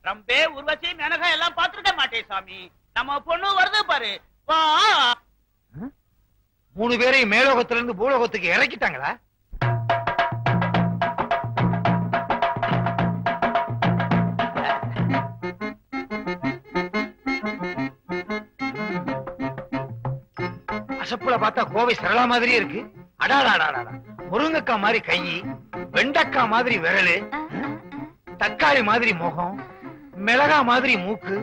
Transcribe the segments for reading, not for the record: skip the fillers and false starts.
ரம்பே உருவச்சி மெனகா எல்லாம் பாத்துருக்க மாட்டேன் சாமி. நம்ம பொண்ணு வருது பாரு. வா. 3 பேரையும் மேலோகத்துல இருந்து பூலோகத்துக்கு இறக்கிட்டாங்களா? அசப்புல பார்த்தா கோவை சரளா மாதிரியே இருக்கு. அடாடாடாடா, முருங்கக்கா மாதிரி கை, வெண்டக்கா மாதிரி விரலு, தக்காளி மாதிரி முகம், மிளகா மாதிரி மூக்கு,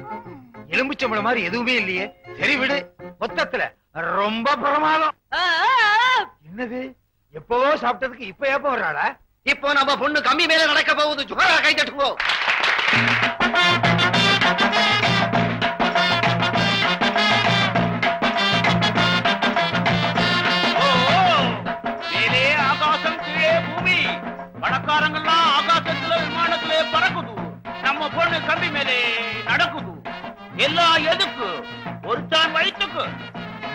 எலும்புச்சம்பளம் மாதிரி எதுவுமே இல்லையே. சரி விடு, மொத்தத்துல ரொம்ப பிரமாதம். என்னது, எப்பவோ சாப்பிட்டதுக்கு இப்ப ஏப்ப வர்றாளா? இப்போ நம்ம பொண்ணு கம்மி மேல நடக்க போகுது. ஜுகரா கை தட்டுவோம். மேலே ஆகாசம், கீழே பூமி. பணக்காரங்கெல்லாம் ஆகாசத்துல விமானத்திலே பறக்குது. நம்ம பொண்ணு கம்பி மேலே நடக்குது. எல்லாம் எதுக்கு? ஒருத்தான் வயிற்றுக்கு.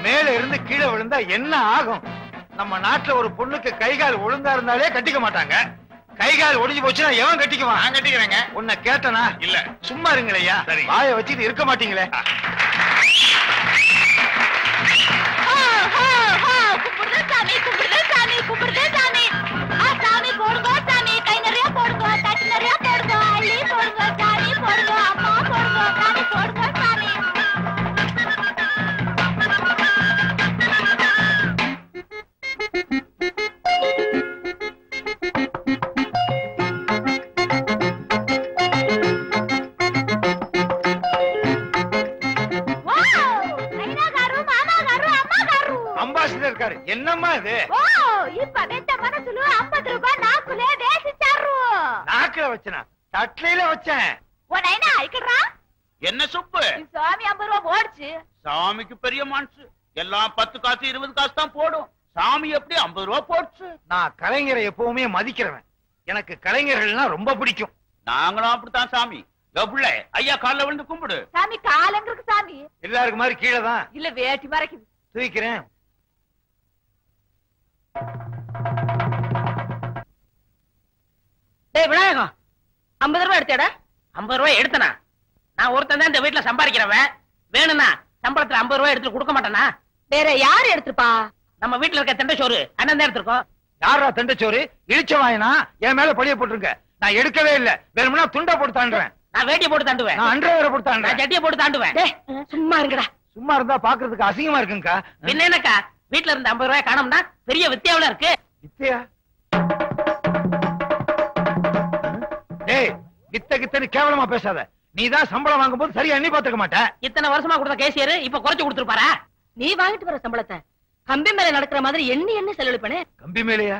மேல இருந்து கீழே விழுந்தா என்ன ஆகும்? நம்ம நாட்டுல ஒரு பொண்ணுக்கு கைகால் ஒழுங்கா இருந்தாலே கட்டிக்க மாட்டாங்க. கைகால் ஒடிஞ்சு போச்சுன்னா எவன் கட்டிக்குவான்? நான் கட்டிக்கிறேங்க. உன்னை கேட்டனா? இல்ல. சும்மா இருங்களையா? சரி. வாயை வச்சுட்டு இருக்க மாட்டீங்களே. சாமி போடுங்க சாமி, கை நிறைய போடுங்க, தட்டு நிறைய போடுங்க, அள்ளி போடுங்க சாமி, போடுங்க அம்மா, போடுங்க சாமி, போடுங்க சாமி. அம்பாசிடர் இருக்காரு. என்னம்மா இது? இப்ப வெட்ட மனசுல 50 ரூபாய் நாக்குலே வேசிச்சாரு. நாக்குல வச்சனா? தட்லையில வச்சேன். உன்னைனா ஐக்கறா? என்ன சுப்பு? சாமி 50 ரூபாய் போடுச்சு. சாமிக்கு பெரிய மனசு. எல்லாம் 10 காசு 20 காசு தான் போடும். சாமி எப்படி 50 ரூபாய் போடுச்சு? நான் கலைஞரை எப்பவுமே மதிக்கிறவன். எனக்கு கலைஞர்கள்னா ரொம்ப பிடிக்கும். நாங்களும் அப்படித்தான் சாமி. எவ்வளவு ஐயா கால்ல விழுந்து கும்பிடு. சாமி காலங்களுக்கு சாமி. எல்லாருக்கு மாதிரி கீழே தான். இல்ல வேட்டி மறைக்குது. தூக்கிறேன். டேய் விநாயகம், 50 ரூபாய் எடுத்தேடா? 50 ரூபாய் எடுத்தனா? நான் ஒருத்தன் தான் இந்த வீட்டுல சம்பாதிக்கிறவன். வேணும்னா சம்பளத்துல 50 ரூபாய் எடுத்து கொடுக்க மாட்டானா? வேற யாரு எடுத்துப்பா? நம்ம வீட்டுல இருக்க தண்டச்சோறு அண்ணன் தான் எடுத்திருக்கோம். யாரா தண்டச்சோறு? இழிச்ச வாயினா என் மேல பழிய போட்டுருங்க. நான் எடுக்கவே இல்ல. வேணும்னா துண்டை போட்டு தாண்டுறேன். நான் வேட்டியை போட்டு தாண்டுவேன். நான் அண்டர்வேரை போட்டு நான் தாண்டுறேன். ஜட்டியை போட்டு தாண்டுவேன். சும்மா இருங்கடா. சும்மா இருந்தா பாக்குறதுக்கு அசிங்கமா இருக்குங்கக்கா. என்ன என்னக்கா வீட்டுல இருந்த 50 ரூபாய் காணோம்னா பெரிய வித்தியாவில இருக்கு. வித்தையா? டேய், வித்த கித்தன்னு கேவலமா பேசாத. நீதான் சம்பளம் வாங்கும் போது சரியா எண்ணி பாத்துக்க மாட்ட. இத்தனை வருஷமா கொடுத்த கேசியர் இப்ப குறைச்சு கொடுத்துருப்பாரா? நீ வாங்கிட்டு வர சம்பளத்தை கம்பி மேல நடக்கிற மாதிரி எண்ணி செலவழிப்பனே. கம்பி மேலையா?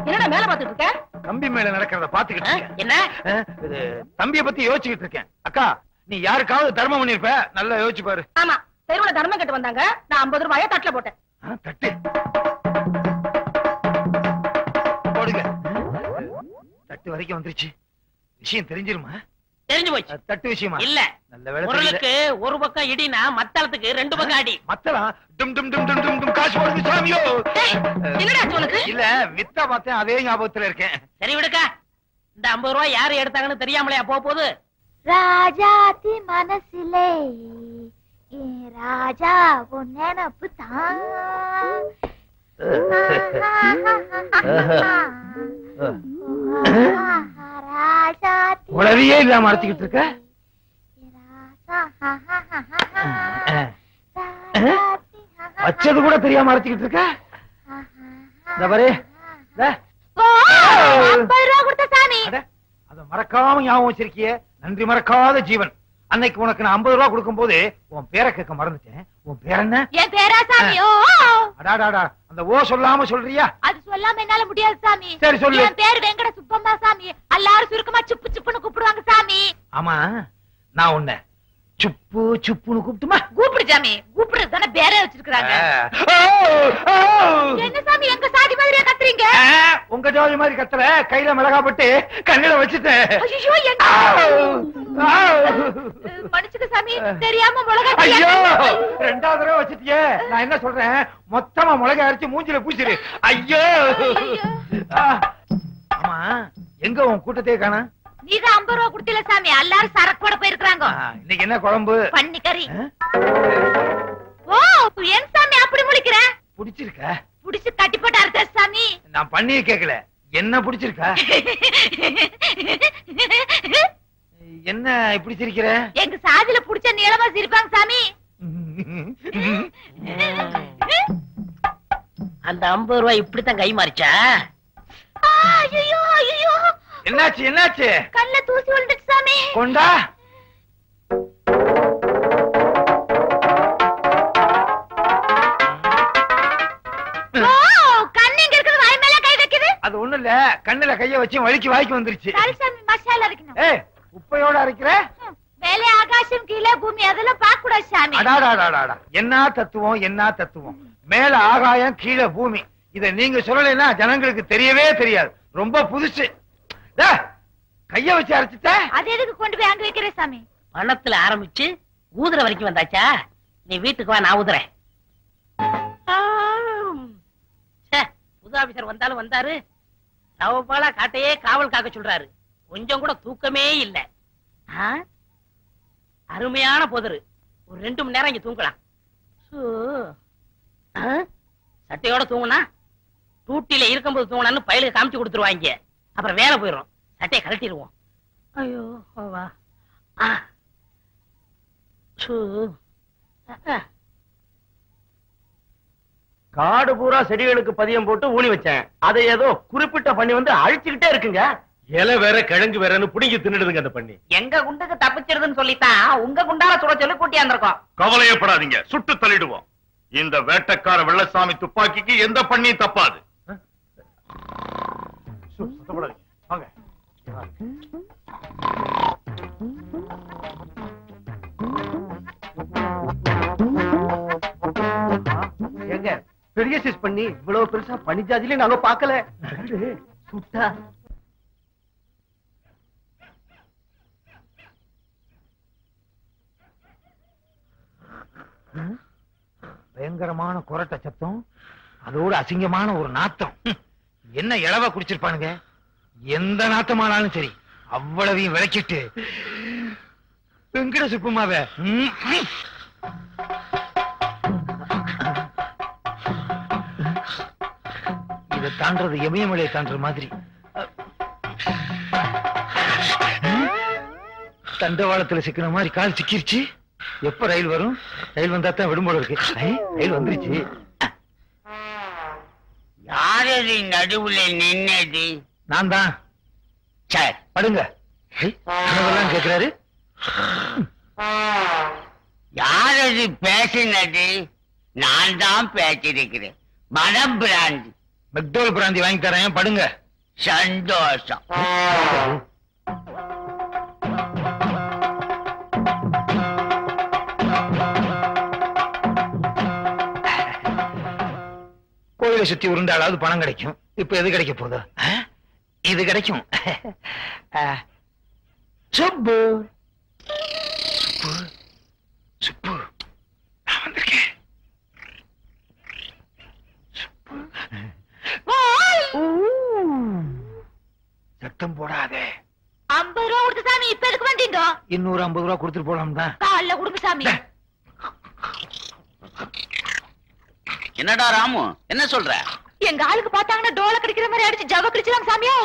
என்னடா மேல பாத்துட்டு இருக்க? கம்பி மேல நடக்கிறத பாத்துக்கிட்டு இருக்கேன். என்ன இது தம்பிய பத்தி யோசிச்சுக்கிட்டு இருக்கேன். அக்கா, நீ யாருக்காவது தர்மம் பண்ணிருப்ப. நல்லா யோசிச்சு பாரு. ஆமா, தெருவுல தர்மம் கட்டு வந்தாங்க. நான் 50 ரூபாய தட்டுல போட்டேன். தட்டு போடுங்க. தட்டு வரைக்கும் வந்துருச்சு. விஷயம் தெரிஞ்சிருமா? தெரிஞ்சு போச்சு. தட்டு விஷயமா? இல்ல, நல்ல வேலை. பொருளுக்கு ஒரு பக்கம் இடினா மத்தளத்துக்கு 2 பக்கம் அடி. மத்தளம் டும் டும் டும் டும் டும் டும் காசு போடுது சாமியோ. என்னடா சொல்லுது? இல்ல, வித்தா பார்த்தேன், அதே ஞாபகத்துல இருக்கேன். சரி விடுக்கா. இந்த 50 ரூபாய் யாரு எடுத்தாங்கன்னு தெரியாமலையா போகுது? ராஜாத்தி மனசிலே ராஜா உன் நினப்பு தான். உளவியே இல்லாம அரைச்சிக்கிட்டு இருக்க. வச்சது கூட தெரியாம அரைச்சிக்கிட்டு இருக்க. இந்த பாரு, அத மறக்காம ஞாபகம் வச்சிருக்கிய. நன்றி மறக்காத ஜீவன். அன்னைக்கு உனக்கு நான் 50 ரூபாய் கொடுக்கும் போது உன் பேரை கேட்க மறந்துட்டேன். உன் பேர் என்ன? என் பேரா சாமி? அடாடாடா, அந்த ஓ சொல்லாம சொல்றியா? அது சொல்லாம என்னால முடியாது சாமி. சரி சொல்லு. என் பேர் வெங்கட சுப்பம்மா சாமி. எல்லாரும் சுருக்கமா சுப்பு சுப்புன்னு கூப்பிடுவாங்க சாமி. ஆமா, நான் உன்னை சுப்பு சுப்புன்னு கூப்பிட்டுமா? கூப்பிடு சாமி. கூப்பிடுறது தானே பேரே வச்சிருக்காங்க. என்ன சாமி எங்க சாதி மாதிரியா கத்துறீங்க? உங்க ஜாதி மாதிரி கத்தல. கையில மிளகா பட்டு கண்ணில வச்சுட்டேன். மன்னிச்சுக்க சாமி, தெரியாம மிளகா. ஐயோ, 2வது தடவை வச்சுட்டியே. நான் என்ன சொல்றேன், மொத்தமா மிளகா அரைச்சு மூஞ்சில பூசிரு. ஐயோ. ஆமா, எங்க உன் கூட்டத்தையே காணா? நீங்க 50 ரூபா கொடுத்தீல சாமி, எல்லாரும் சரக்கோட போயிருக்காங்க. இன்னைக்கு என்ன குழம்பு? பன்னிக்கறி. ஓ, ஏன் சாமி அப்படி முழிக்கிற? பிடிச்சிருக்கா? புடிச்சு கட்டி போட்டு அறுத்த சாமி. நான் பண்ணியே கேக்கல, என்ன பிடிச்சிருக்கா? என்ன இப்படி சிரிக்கிற? எங்க சாதியில புடிச்ச நீளமா சிரிப்பாங்க சாமி. அந்த 50 ரூபாய் இப்படித்தான் கை மாறிச்சா? ஐயோ ஐயோ, என்னாச்சு என்னாச்சு? கல்ல தூசி விழுந்துச்சு சாமி. கொண்டா. கண்ணிங்க இருக்குது, வாய் மேல கை வைக்குது. அது ஒண்ணு இல்ல, கண்ணுல கைய வச்சு வலிக்கு வாய்க்கு வந்துருச்சு. சாமி மசாலா அரைக்கணும். ஏய், உப்பையோட அரைக்கிற? மேலே ஆகாசம் கீழே பூமி அதெல்லாம் பார்க்க கூடாது சாமி. அடாடாடாடா, என்ன தத்துவம் என்ன தத்துவம். மேல ஆகாயம் கீழே பூமி, இத நீங்க சொல்லலைன்னா ஜனங்களுக்கு தெரியவே தெரியாது. ரொம்ப புதுசு. கைய வச்சு அரைச்சிட்ட? அது எதுக்கு கொண்டு போய் அங்க வைக்கிற சாமி? பணத்துல ஆரம்பிச்சு ஊதுற வரைக்கும் வந்தாச்சா? நீ வீட்டுக்கு வா, நான் ஊதுறேன். புது ஆபீசர் வந்தாலும் வந்தாரு, நவபாலா காட்டையே காவல் காக்க சொல்றாரு. கொஞ்சம் கூட தூக்கமே இல்ல. அருமையான போதரு, ஒரு 2 மணி நேரம் இங்க தூங்கலாம். சட்டையோட தூங்குனா டூட்டில இருக்கும்போது தூங்கினான்னு பயிலுக்கு காமிச்சு கொடுத்துருவாங்க. அப்புறம் வேலை போயிடும், சட்டையை கழட்டிடுவோம். ஐயோ வா. காடு பூரா செடிகளுக்கு பதியம் போட்டு ஊனி வச்சேன். அதை ஏதோ குறிப்பிட்ட பண்ணி வந்து அழிச்சுக்கிட்டே இருக்குங்க. இலை வேற கிழங்கு வேறன்னு புடிங்கி தின்னுடுதுங்க அந்த பண்ணி. எங்க குண்டுக்கு தப்பிச்சிருதுன்னு சொல்லித்தான் உங்க குண்டால சுட சொல்லி கூட்டியாந்துருக்கோம். கவலையப்படாதீங்க, சுட்டு தள்ளிடுவோம். இந்த வேட்டக்கார வெள்ளசாமி துப்பாக்கிக்கு எந்த பண்ணியும் தப்பாது. வாங்க. எங்க பெரிய சைஸ் பண்ணி இவ்வளவு பெருசா பனிஜாதியில நாங்க பாக்கல. சுட்டா பயங்கரமான குரட்ட சத்தம், அதோட அசிங்கமான ஒரு நாத்தம். என்ன இளவ குடிச்சிருப்பானுங்க. எந்த நாத்தமானாலும் சரி அவ்வளவையும் விளக்கிட்டு வெங்கட சுப்புமாவ இதை தாண்டது எமயமலையை தாண்டுற மாதிரி. தண்டவாளத்துல சிக்கின மாதிரி கால் சிக்கிருச்சு. எப்ப ரயில் வரும்? ரயில் வந்தா தான் விடும்போல இருக்கு. ரயில் வந்துருச்சு. யாரது நடுவுல நின்னது? நான் தான். சார் படுங்க. கேக்குறாரு. யாரது பேசினது? நான் தான் பேசிருக்கிறேன். மனம் பிராந்தி. மெக்டோல் பிராந்தி வாங்கி தரேன், படுங்க. சந்தோஷம். கோயிலை சுத்தி உருண்டாலாவது பணம் கிடைக்கும். இப்ப எது கிடைக்க போதோ? இது கிடைக்கும். சுப்பு சுப்பு, நான் வந்திருக்கேன். சத்தம் போடாதே. 50 ரூபா கொடுத்து சாமி, இப்ப எதுக்கு வந்தீங்க? இன்னொரு 50 ரூபா கொடுத்துட்டு போலாம் தான். காலைல கொடுங்க சாமி. என்னடா ராமு, என்ன சொல்ற? எங்க ஆளுக்கு பார்த்தாங்கன்னா டோல கடிக்கிற மாதிரி அடிச்சு ஜவ கடிச்சிடாங்க சாமியா.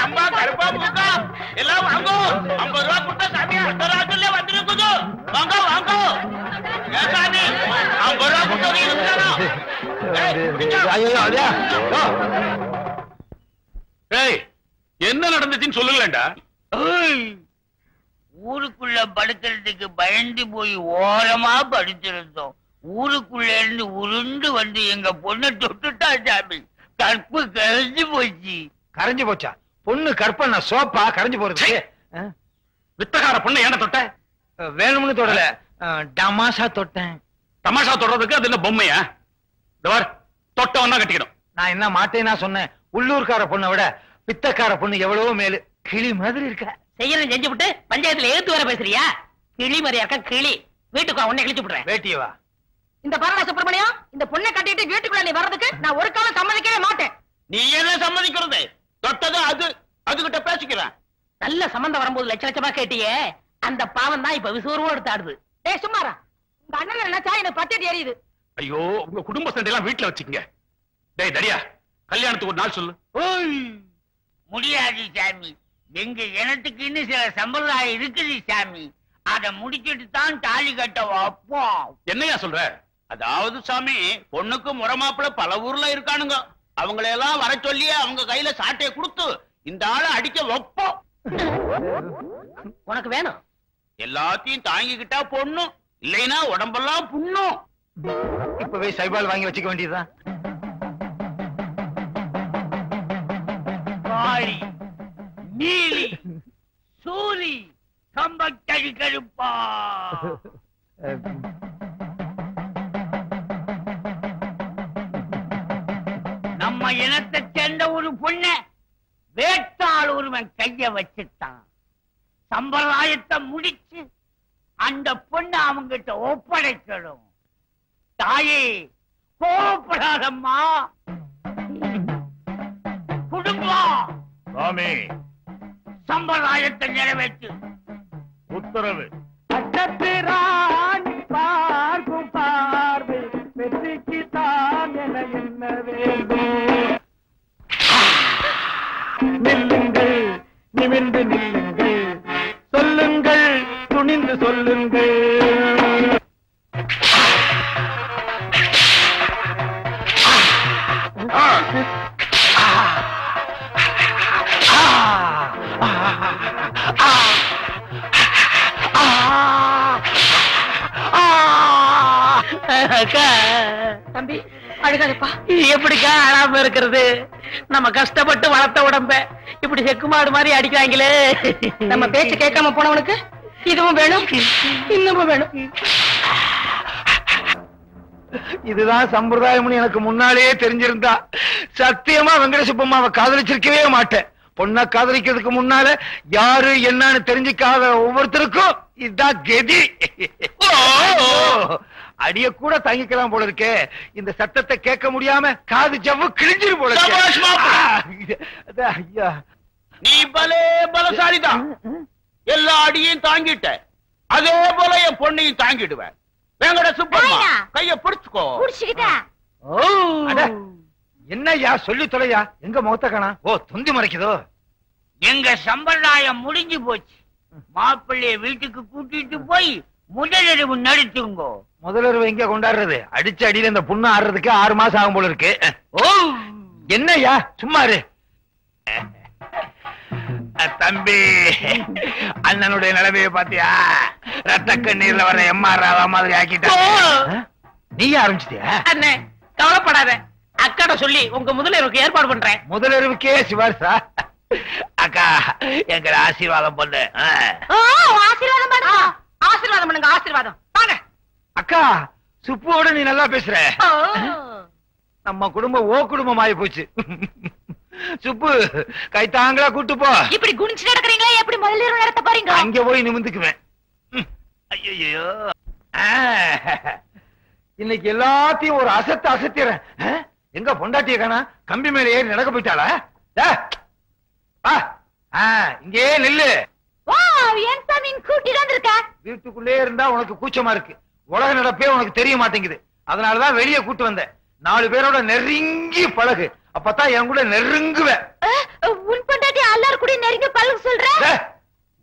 அம்மா கருப்பா மூக்கா எல்லாம் வாங்கோ. 50 ரூபா கொடுத்தா சாமி அந்த ராத்திரில வந்துருக்குது. வாங்க வாங்க. ஏன் சாமி 50 ரூபா கொடுத்தா இருக்கணும். ஏய், என்ன நடந்துச்சுன்னு சொல்லுங்களேன்டா. ஊருக்குள்ள படுக்கிறதுக்கு பயந்து போய் ஓரமா படுத்திருந்தோம். ஊருக்குள்ள இருந்து உருண்டு வந்து எங்க பொண்ணை தொட்டுட்டா சாமி. கற்பு கரைஞ்சு போச்சு. கரைஞ்சு போச்சா? பொண்ணு கற்பனை சோப்பா கரைஞ்சு போறது? வித்தகார பொண்ணு ஏன தொட்ட? வேணும்னு தொடல, டமாஷா தொட்டேன். தமாஷா தொடறதுக்கு அது என்ன பொம்மையா? தொட்டவன் தான் கட்டிக்கணும். நான் என்ன மாட்டேன்னா சொன்னேன். உள்ளூர்கார பொண்ணை விட பித்தக்கார பொண்ணு எவ்வளவோ மேலு. கிளி மாதிரி இருக்க. செய்யறது செஞ்சு விட்டு பஞ்சாயத்துல ஏத்து வர பேசுறியா? கிளி மாதிரியா இருக்க கிளி. வீட்டுக்கு உன்னை கிழிச்சு விடுறேன். வேட்டியவா? இந்த பரண சுப்பிரமணியம், இந்த பொண்ணை கட்டிட்டு வீட்டுக்குள்ள நீ வர்றதுக்கு நான் ஒரு காலம் சம்மதிக்கவே மாட்டேன். நீ என்ன சம்மதிக்கிறது? தொட்டது அதுகிட்ட பேசிக்கிறேன். நல்ல சம்பந்தம் வரும்போது லட்ச லட்சமா கேட்டியே, அந்த பாவம் தான் இப்ப விசுவரமா எடுத்து ஆடுது. ஏய் சும்மாரா, உங்க அண்ணன் நினைச்சா எனக்கு பச்சை எரியுது. ஐயோ, உங்க குடும்ப சண்டை எல்லாம் வீட்டுல வச்சுக்கங்க. டேய் தடியா, கல்யாணத்துக்கு ஒரு நாள் சொல்லு. முடியாது சாமி. எங்க இனத்துக்கு இன்னும் சில சம்பிரதாயம் இருக்குது சாமி. அதை முடிச்சிட்டு தான் தாலி கட்ட வைப்போம். என்னையா சொல்ற? அதாவது சாமி, பொண்ணுக்கு முறமாப்பிள்ள பல ஊர்ல இருக்கானுங்க. அவங்களையெல்லாம் வர சொல்லி அவங்க கையில சாட்டையை கொடுத்து இந்த ஆளை அடிக்க வைப்போம். உனக்கு வேணும்? எல்லாத்தையும் தாங்கிக்கிட்டா பொண்ணு, இல்லைன்னா உடம்பெல்லாம் புண்ணும். இப்பவே சைபால் வாங்கி வச்சுக்க வேண்டியதுதான். காளி, நீலி, சூரி, கம்பக்கடி கருப்பா. நம்ம இனத்தை சேர்ந்த ஒரு பொண்ண வேட்டாள் ஒருவன் கைய வச்சுட்டான். சம்பிரதாயத்தை முடிச்சு அந்த பொண்ணை அவங்கிட்ட ஒப்படைக்கணும். தாயே, கோபப்படாதம்மா. குடும்பம் சாமி, சம்பிரதாயத்தை நிறைவேற்று. உத்தரவு. பார்க்கும் பார்வை வெற்றிக்கு தான் என என்ன வேண்டும். நில்லுங்கள், நிமிர்ந்து நில்லுங்கள், சொல்லுங்கள், துணிந்து சொல்லுங்கள். தம்பி அழுகாதப்பா. எப்படிக்கா அழாம இருக்கிறது? நம்ம கஷ்டப்பட்டு வளர்த்த உடம்ப இப்படி செக்குமாடு மாதிரி அடிக்கிறாங்களே. நம்ம பேச்சு கேட்காம போனவனுக்கு இதுவும் வேணும், இன்னமும் வேணும். இதுதான் சம்பிரதாயம்னு எனக்கு முன்னாலேயே தெரிஞ்சிருந்தா சத்தியமா வெங்கடசுப்பம்மாவை காதலிச்சிருக்கவே மாட்டேன். பொண்ணை காதலிக்கிறதுக்கு முன்னால யாரு என்னன்னு தெரிஞ்சுக்காத ஒவ்வொருத்தருக்கும் இதுதான் கதி. அடிய கூட தாங்கிக்கலாம் போல இருக்கே. இந்த சத்தத்தை கேட்க முடியாம காது ஜவ்வு கிழிஞ்சிரு போல இருக்கு. ஐயா, நீ பலே பலசாலிதான். எல்லா அடியையும் தாங்கிட்ட, அதே போல என் பொண்ணையும் தாங்கிடுவேன். வெங்கட சுப்பம்மா, கைய பிடிச்சுக்கோ. என்னய்யா சொல்லி தொலையா? எங்க முகத்த காணா? ஓ, துந்தி மறைக்குதோ? எங்க சம்பிரதாயம் முடிஞ்சு போச்சு. மாப்பிள்ளைய வீட்டுக்கு கூட்டிட்டு போய் முதலிரவு நடத்துங்கோ. முதலிரவு எங்க கொண்டாடுறது? அடிச்ச அடியில இந்த புண்ணு ஆடுறதுக்கு 6 மாசம் ஆகும் போல இருக்கு. ஓ, என்னய்யா சும்மாரு. தம்பி, அண்ணனுடைய நிலைமையை பாத்தியா? ரத்த கண்ணீர்ல வர எம்ஆர் ராவா மாதிரி ஆக்கிட்டா. நீ ஆரம்பிச்சிட்டியா? அண்ணே கவலைப்படாத, அக்காட சொல்லி உங்க முதலிரவுக்கு ஏற்பாடு பண்றேன். முதலிரவுக்கே சிவாரிசா? அக்கா, எங்க ஆசீர்வாதம் பண்ணு. ஆசீர்வாதம் பண்ணுங்க. ஆசீர்வாதம் பண்ணுங்க, ஆசீர்வாதம். வாங்க அக்கா, சுப்புவோட நீ நல்லா பேசுற. நம்ம குடும்பம் ஓ குடும்பம் ஆயி போச்சு. சுப்பு, கைத்தாங்களா கூட்டு போ. இப்படி குனிச்சு நடக்கிறீங்களா? எப்படி முதல்ல நடத்த போறீங்க? அங்க போய் நிமிந்துக்குவேன். ஐயோ, இன்னைக்கு எல்லாத்தையும் ஒரு அசத்து அசத்திறேன். எங்க பொண்டாட்டிய காணா? கம்பி மேல ஏறி நடக்க போயிட்டாளா? இங்கே நில்லு. ஏன் சாமி கூட்டிட்டு வந்திருக்க? வீட்டுக்குள்ளே இருந்தா உனக்கு கூச்சமா இருக்கு. உலக நடப்பே உனக்கு தெரிய மாட்டேங்குது. அதனாலதான் வெளியே கூட்டு வந்தேன். 4 பேரோட நெருங்கி பழகு, அப்பதான் என் கூட நெருங்குவ. உன் பொண்டாட்டி எல்லாரும் கூட நெருங்கி பழகு சொல்ற?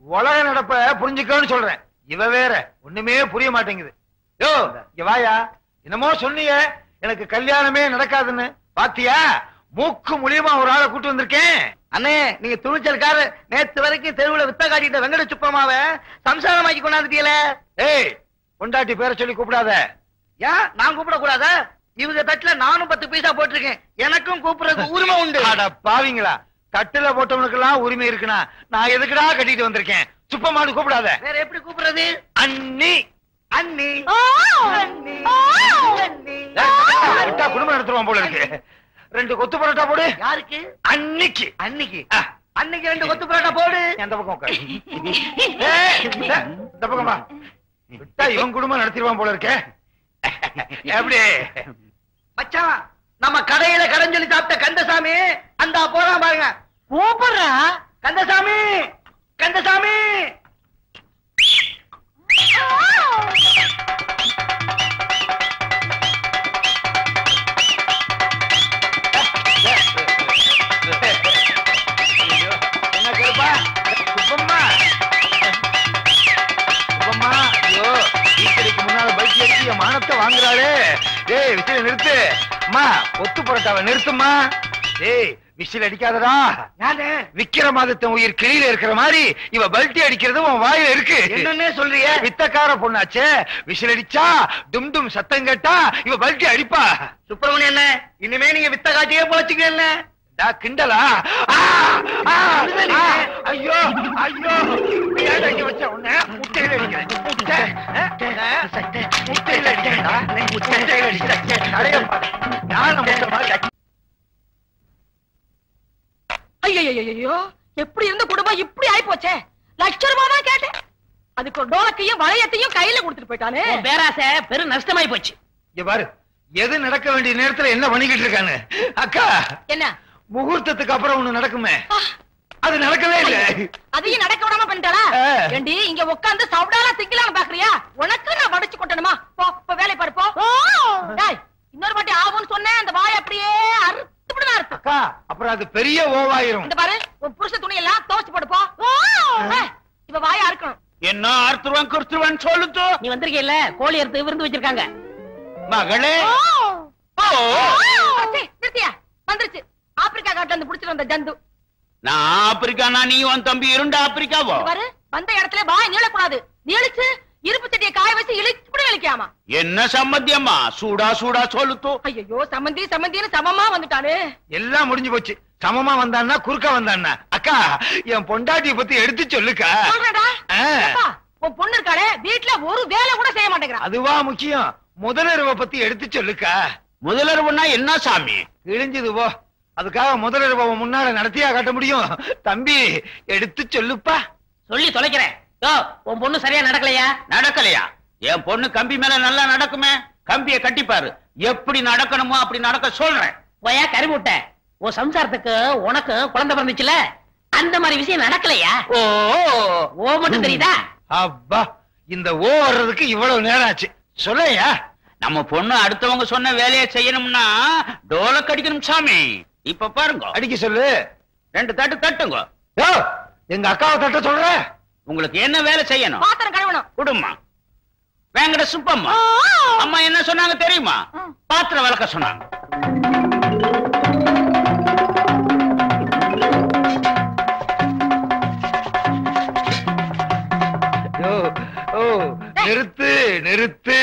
உலக நடப்ப புரிஞ்சுக்கன்னு சொல்றேன். இவ வேற ஒண்ணுமே புரிய மாட்டேங்குது. யோ, இங்க வாயா. என்னமோ சொன்னீங்க எனக்கு கல்யாணமே நடக்காதுன்னு. பாத்தியா, மூக்கு மூலியமா ஒரு ஆளை கூட்டு வந்திருக்கேன். அண்ணே, நீங்க துணிச்சல்கார. நேத்து வரைக்கும் தெருவுல வித்த காட்டிட்ட வெங்கட சுப்பமாவ சம்சாரமாக்கி கொண்டாந்துட்டீல. ஏய், பொண்டாட்டி பேரை சொல்லி கூப்பிடாத. ஏன் நான் கூப்பிட கூடாதா? இவங்க தட்டுல நானும் 10 பைசா போட்டிருக்கேன். எனக்கும் கூப்பிடுறதுக்கு உரிமை உண்டு. அட பாவிங்களா, தட்டுல போட்டவனுக்கு எல்லாம் உரிமை இருக்குனா நான் எதுக்குடா கட்டிட்டு வந்திருக்கேன்? சுப்பமானு கூப்பிடாத. வேற எப்படி கூப்பிடுறது? அண்ணி. அண்ணி. அண்ணி. விட்டா குடும்பம் நடத்துவான் போல இருக்கு. 2 கொத்து பரோட்டா போடு. யாருக்கு? அன்னிக்கு. அன்னிக்கு அன்னைக்கு 2 கொத்து பரோட்டா போடு. அந்த பக்கம் உட்காரு. இந்த பக்கம் வா. விட்டா இவன் குடும்பம் நடத்திடுவான் போல இருக்கே. எப்படி மச்சான், நம்ம கடையில கடன் சொல்லி சாப்பிட்ட கந்தசாமி அந்த போறான் பாருங்க. கூப்பிடுறா கந்தசாமி, கந்தசாமி. என்ன கேப்பா? சுப்பம்மா, சுப்பம்மா, ஐயோ வீட்டுக்கு முன்னால பைக் எடுத்து என் மானத்தை வாங்குறாளே. டேய் விசில நிறுத்து. அம்மா ஒத்து புரட்டாவ நிறுத்துமா. டேய் விசில் அடிக்காதடா. யாரு? விக்கிரமாதித்தன் உயிர் கிளியில இருக்கிற மாதிரி இவ பல்ட்டி அடிக்கிறது உன் வாயில இருக்கு. என்னன்னே சொல்றிய? வித்தக்கார பொண்ணாச்சே, விசில் அடிச்சா டும் டும் சத்தம் கேட்டா இவ பல்ட்டி அடிப்பா. சுப்பிரமணியன் என்ன இனிமே நீங்க வித்த காட்டியே போச்சுக்க என்ன கிண்டலா? ஐயோ ஐயோ ஏன் அடிக்க வச்ச உன்னை முட்டையில அடிக்கிறேன். முட்டையில அடிக்கிறேன்டா. முட்டையில அடிக்கிறேன். நிறைய யார் முட்டை மாதிரி ஐயோ எப்படி இருந்த குடும்பம் இப்படி ஆயி போச்சே. லட்ச ரூபாய் தான் கேட்டேன், அதுக்கு ஒரு டோலக்கையும் வளையத்தையும் கையில கொடுத்துட்டு போயிட்டானே. பேராசை பெரும் நஷ்டமாயி போச்சு. இங்க பாரு, எது நடக்க வேண்டிய நேரத்துல என்ன பண்ணிக்கிட்டு இருக்கானு. அக்கா என்ன முகூர்த்தத்துக்கு அப்புறம் ஒண்ணு நடக்குமே, அது நடக்கவே இல்ல. அதையும் நடக்க விடாம பண்ணிட்டாளா? ஏண்டி இங்க உட்கார்ந்து சவுடாலா திங்கலான்னு பாக்குறியா? உனக்கு நான் வடிச்சு கொட்டணுமா? போ போ வேலை பாரு போ. டேய் இன்னொரு வாட்டி ஆகும்னு சொன்னேன், அந்த வாய் அப்படியே அறுத்துடுதா இருக்கு. அக்கா அப்புறம் அது பெரிய ஓவாயிரும். இந்த பாரு உன் புருஷ துணி எல்லாம் துவைச்சு போடு போ. இவ வாயா இருக்கணும். என்ன அறுத்துருவான் கிறிஸ்துவன் சொல்லுத்து. நீ வந்திருக்கீல்ல, கோழி அறுத்து விருந்து வச்சிருக்காங்க. மகளே நிறுத்தியா? வந்துருச்சு ஆப்பிரிக்கா காட்டுல இருந்து புடிச்சிட்டு வந்த ஜந்து. நான் ஆப்பிரிக்கானா நீ உன் தம்பி இரண்டு ஆப்பிரிக்காவோ? பாரு வந்த இடத்துல வாய் நீளக்கூடாது. நீளிச்சு இருப்பு சட்டியை காய வச்சு இழுச்சு இழுக்காமா. என்ன சம்மந்தியம்மா? சூடா சூடா சொல்லுத்து. ஐயோ சம்மந்தி சம்மந்தின்னு சமமா வந்துட்டானே. எல்லாம் முடிஞ்சு போச்சு. சமமா வந்தான்னா குறுக்கா வந்தான்னா. அக்கா என் பொண்டாட்டிய பத்தி எடுத்து சொல்லுக்கா. சொல்றடா. உன் பொண்ணு இருக்காளே வீட்டுல ஒரு வேலை கூட செய்ய மாட்டேங்கிறா. அதுவா முக்கியம். முதலருவ பத்தி எடுத்து சொல்லுக்கா. முதலருவனா என்ன சாமி? கிழிஞ்சது போ. அதுக்காக முதலருவ முன்னால நடத்தியா காட்ட முடியும்? தம்பி எடுத்து சொல்லுப்பா. சொல்லி தொலைக்கிறேன். உன் பொண்ணு சரியா நடக்கலையா? நடக்கலையா? என் பொண்ணு கம்பி மேல நல்லா நடக்குமே. கம்பியை கட்டிப்பாரு, எப்படி நடக்கணுமோ அப்படி நடக்க சொல்றேன். போயா கறிமுட்ட. உன் சம்சாரத்துக்கு உனக்கு குழந்தை பிறந்துச்சுல, அந்த மாதிரி விஷயம் நடக்கலையா? ஓ ஓ மட்டும் தெரியுதா? அப்பா இந்த ஓ வர்றதுக்கு இவ்வளவு நேரம் ஆச்சு. சொல்லையா? நம்ம பொண்ணு அடுத்தவங்க சொன்ன வேலையை செய்யணும்னா டோலக் அடிக்கணும் சாமி. இப்ப பாருங்க, அடிக்க சொல்லு. 2 தட்டு தட்டுங்க. எங்க அக்காவை தட்ட சொல்ற. உங்களுக்கு என்ன வேலை செய்யணும்? பாத்திரம் கழுவணும். குடும்பமா வேங்கட சுப்பம்மா. அம்மா என்ன சொன்னாங்க தெரியுமா? பாத்திரம் விளக்க சொன்னாங்க. நிறுத்து நிறுத்து.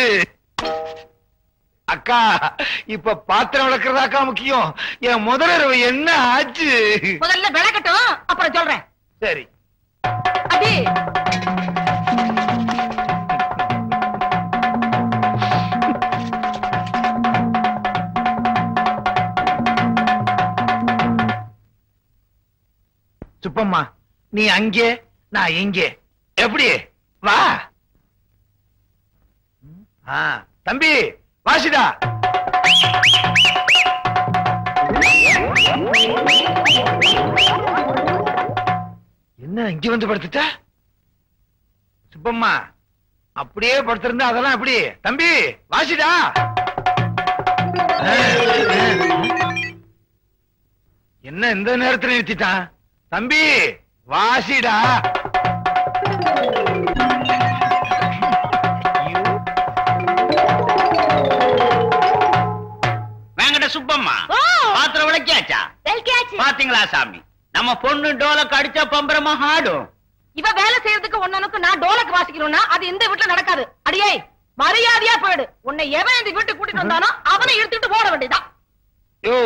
அக்கா இப்ப பாத்திரம் விளக்குறதாக்கா முக்கியம். என் முதலரவு என்ன ஆச்சு? முதல்ல விளக்கட்டும், அப்புறம் சொல்றேன். சரி. அடி சுப்பம்மா நீ அங்கே நான் இங்கே. எப்படி? வா. தம்பி வாசிடா. என்ன இங்க வந்து படுத்துட்ட? சுப்பம்மா அப்படியே படுத்திருந்தா அதெல்லாம் எப்படி? தம்பி வாசிடா. என்ன இந்த நேரத்துல நிறுத்திட்டான்? தம்பி வாசிடா. வேங்கட சுப்பம்மா பாத்திரம் விளக்கியாச்சா? பாத்தீங்களா சாமி, நம்ம பொண்ணு டோலக்கு அடிச்சா பம்பரமா ஆடும். இவ வேலை செய்யறதுக்கு ஒன்னனுக்கு நான் டோலக்கு வாசிக்கணும்னா அது இந்த வீட்டுல நடக்காது. அடியே மரியாதையா போயிடு. உன்னை எவன் இந்த வீட்டுக்கு கூட்டிட்டு வந்தானோ அவனை எடுத்துட்டு போட வேண்டியதான். யோ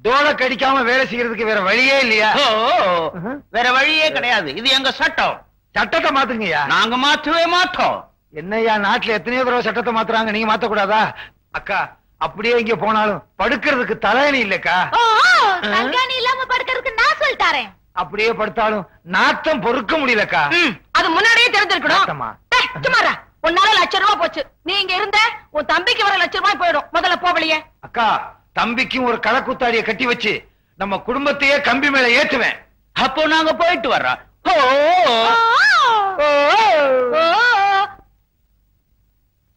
டோலக்கு அடிக்காம வேலை செய்யறதுக்கு வேற வழியே இல்லையா? வேற வழியே கிடையாது. இது எங்க சட்டம். சட்டத்தை மாத்துங்கய்யா. நாங்க மாற்றவே மாட்டோம். என்னய்யா நாட்டுல எத்தனையோ தடவை சட்டத்தை மாத்துறாங்க, நீங்க மாத்த கூடாதா? அக்கா அப்படியே இங்க போனாலும் படுக்கிறதுக்கு தலையணி இல்லக்கா. தலகாணி இல்லாம படுக்கிறதுக்கு நான் சொல்லிட்டாரேன். அப்படியே படுத்தாலும் நாத்தம் பொறுக்க முடியலக்கா. அது முன்னாடியே தெரிஞ்சிருக்கணும். நாத்தமா? சும்மாரா, உன்னால 1,00,000 ரூபாய் போச்சு. நீ இங்க இருந்த உன் தம்பிக்கு வர 1,00,000 ரூபாய் போயிடும். முதல்ல போ வெளியே. அக்கா தம்பிக்கும் ஒரு களக்குத்தாடியை கட்டி வச்சு நம்ம குடும்பத்தையே கம்பி மேல ஏத்துவேன். அப்போ நாங்க போயிட்டு வர்றோம்.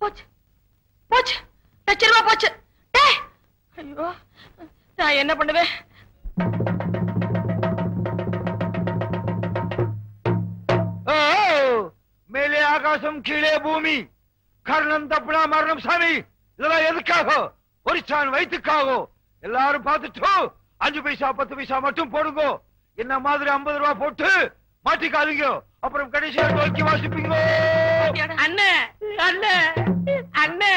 போச்சு போச்சு, லட்சம் போச்சு. ஐயோ, நான் என்ன பண்ணுவேன்? மேலே ஆகாசம் கீழே பூமி, கர்ணம் தப்புனா மரணம் சாமி. இதெல்லாம் எதுக்காக? ஒரு சான் வயிற்றுக்காக. எல்லாரும் பார்த்துட்டு 5 பைசா 10 பைசா மட்டும் போடுங்க. என்ன மாதிரி 50 ரூபாய் போட்டு மாட்டிக்காதீங்க. அப்புறம் கடைசியா நோக்கி வாசிப்பீங்க. அண்ணே அண்ணே அண்ணே,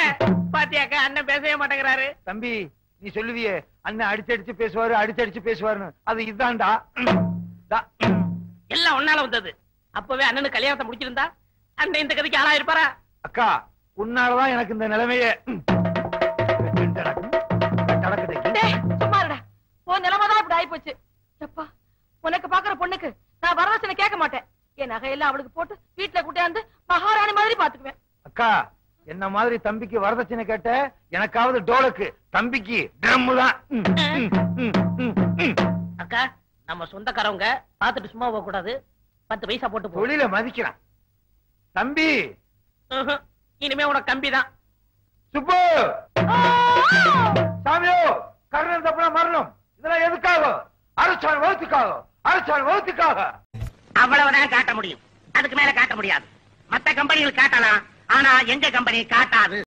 பாத்தியாக்கா அண்ணன் பேசவே மாட்டேங்கிறாரு. தம்பி, நீ சொல்லுவியே அண்ணன் அடிச்சடிச்சு பேசுவாரு அடிச்சடிச்சு பேசுவாருன்னு, அது இதுதான்டா. எல்லாம் ஒன்னால வந்தது. அப்பவே அண்ணனு கல்யாணத்தை முடிச்சிருந்தா அண்ணன் இந்த கதைக்கு ஆளா இருப்பாரா? அக்கா, உன்னாலதான் எனக்கு இந்த நிலைமையே. சும்மா இருடா, உன் நிலைமைதான் இப்படி ஆயி போச்சு. எப்பா, உனக்கு பாக்குற பொண்ணுக்கு நான் வரதட்சணை கேட்க மாட்டேன். என் நகையெல்லாம் அவளுக்கு போட்டு வீட்டுல கூட்டியாந்து மகாராணி மாதிரி பாத்துக்குவேன். அக்கா, என்ன மாதிரி தம்பிக்கு வரதட்சணை கேட்ட, எனக்காவது டோலுக்கு, தம்பிக்கு ட்ரம் தான். அக்கா, நம்ம சொந்தக்காரவங்க பாத்துட்டு சும்மா போக கூடாது. 10 பைசா போட்டு போ. தொழில மதிக்கிறான் தம்பி. இனிமே உனக்கு கம்பிதான். சுப்பு, சாமியோ, கர்ணன் தப்புனா மரணம். இதெல்லாம் எதுக்காக? அரசாண் வகுத்துக்காக, அரசாண் வகுத்துக்காக. அவ்வளவுதான் காட்ட முடியும், அதுக்கு மேல காட்ட முடியாது. மத்த கம்பெனிகள் காட்டலாம், ஆனா எங்க கம்பெனி காட்டாது.